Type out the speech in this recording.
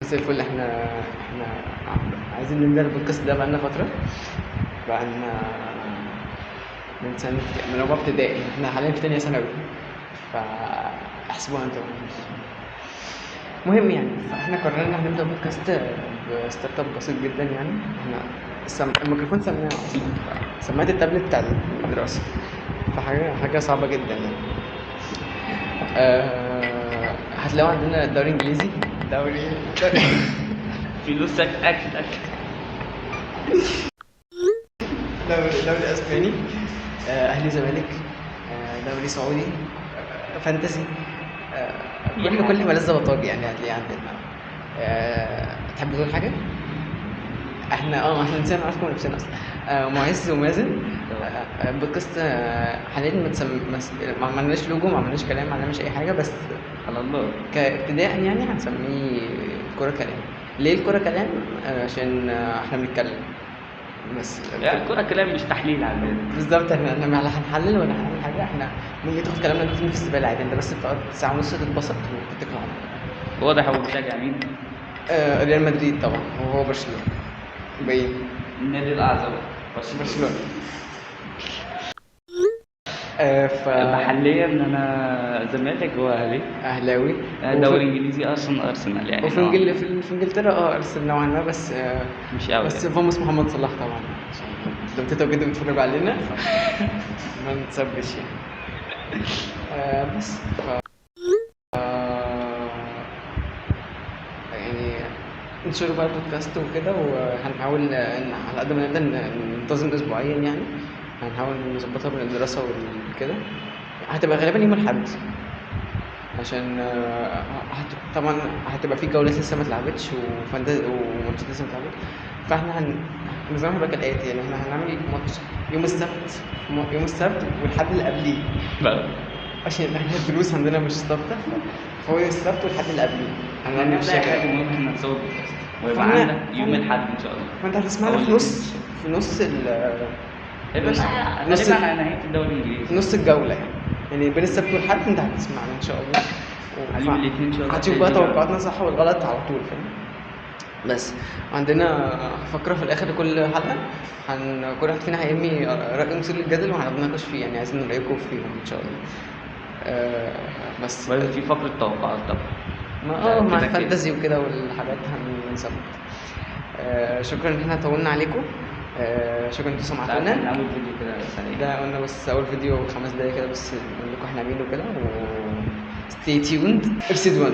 زي الفل. احنا عايزين نبدأ البودكاست ده بقالنا فترة، بقالنا من سنة، من رابعة ابتدائي. احنا حاليا في تانية ثانوي، فاحسبوها انتوا. مهم يعني، فاحنا قررنا هنبدأ بودكاست بستارت اب بسيط جدا. يعني احنا الميكروفون سمعناه اصلا، سماعة التابلت بتاع الدراسة، فحاجة صعبة جدا يعني. هتلاقوا عندنا الدوري الانجليزي، دوري فلوسك اكلك. دوري اسباني، اهلي زمالك، دوري سعودي، فانتسي، كل ملذ وطاج يعني هتلاقيه عندنا. تحب تقول حاجه؟ احنا نسينا نعرفكم نفسنا اصلا. معز ومازن. بودكاست حاليا ما عملناش لوجو، ما عملناش كلام، ما عملناش اي حاجه، بس على الله. كابتداء يعني هنسميه الكوره كلام. ليه الكوره كلام؟ عشان احنا بنتكلم بس. يعني الكورة كلام مش تحليل على البال. بالظبط، احنا لا هنحلل ولا هنعمل حاجه. احنا ممكن تاخد كلامنا ده ترميه في الزباله عادي، انت بس بتقعد ساعه ونص تتبسط وتتكل على الله. واضح هو بيشجع مين؟ ريال مدريد طبعا، وهو برشلونه باين. النادي الأعظم برشلونه. محليا أنا زمالك وأهلي. اهلاوي. دوري إنجليزي أصلا أرسنال يعني وفي في انجلترا ارسنال نوعا ما، بس مش قوي بس يعني. فاموس محمد صلاح طبعا، عشان لو تيتا وجدو بيتفرجوا علينا ما نتسبش يعني. بس يعني نشر بقى البودكاست وكده، وهنحاول على قد ما نقدر ننتظم اسبوعيا يعني. هنحاول نظبطها بين الدراسة وكده. هتبقى غالبا يوم الأحد، عشان طبعا هتبقى في جولات لسه ما اتلعبتش وماتشات لسه ما اتلعبتش. فاحنا نظامها هيبقى كالآتي يعني. احنا هنعمل ماتش يوم السبت والحد اللي قبليه، عشان احنا الدروس عندنا مش ثابتة، فهو يوم السبت والحد اللي قبليه هنعمل هنبدأ الشكل. حاجة ممكن نتصور بودكاست ويبقى فاحنا- عندك يوم الأحد إن شاء الله. فانت هتسمعنا أو في نص هيبقى نص- غالبا على نهاية الدوري الإنجليزي. نص الجولة يعني بين السبت والحد انت هتسمعنا ان شاء الله. على يوم الاثنين إن شاء الله هتشوف بقى هتلاقي توقعاتنا صح والغلط على طول، فاهم؟ بس عندنا فقرة في الآخر لكل حلقة، كل واحد فينا هيرمي رأي مثير للجدل وهنتناقش فيه، يعني عايزين رأيكم فيهم إن شاء الله. بس ويبقى في فقرة توقعات طبعا. مع كده الفانتزي وكده والحاجات هنظبط. شكرا ان احنا طولنا عليكم. شكرا انتوا سمعتونا. من أول فيديو كده سريع. ده قلنا بس اول فيديو 5 دقايق كده، بس نقول لكم احنا مين وكده. stay tuned episode 1.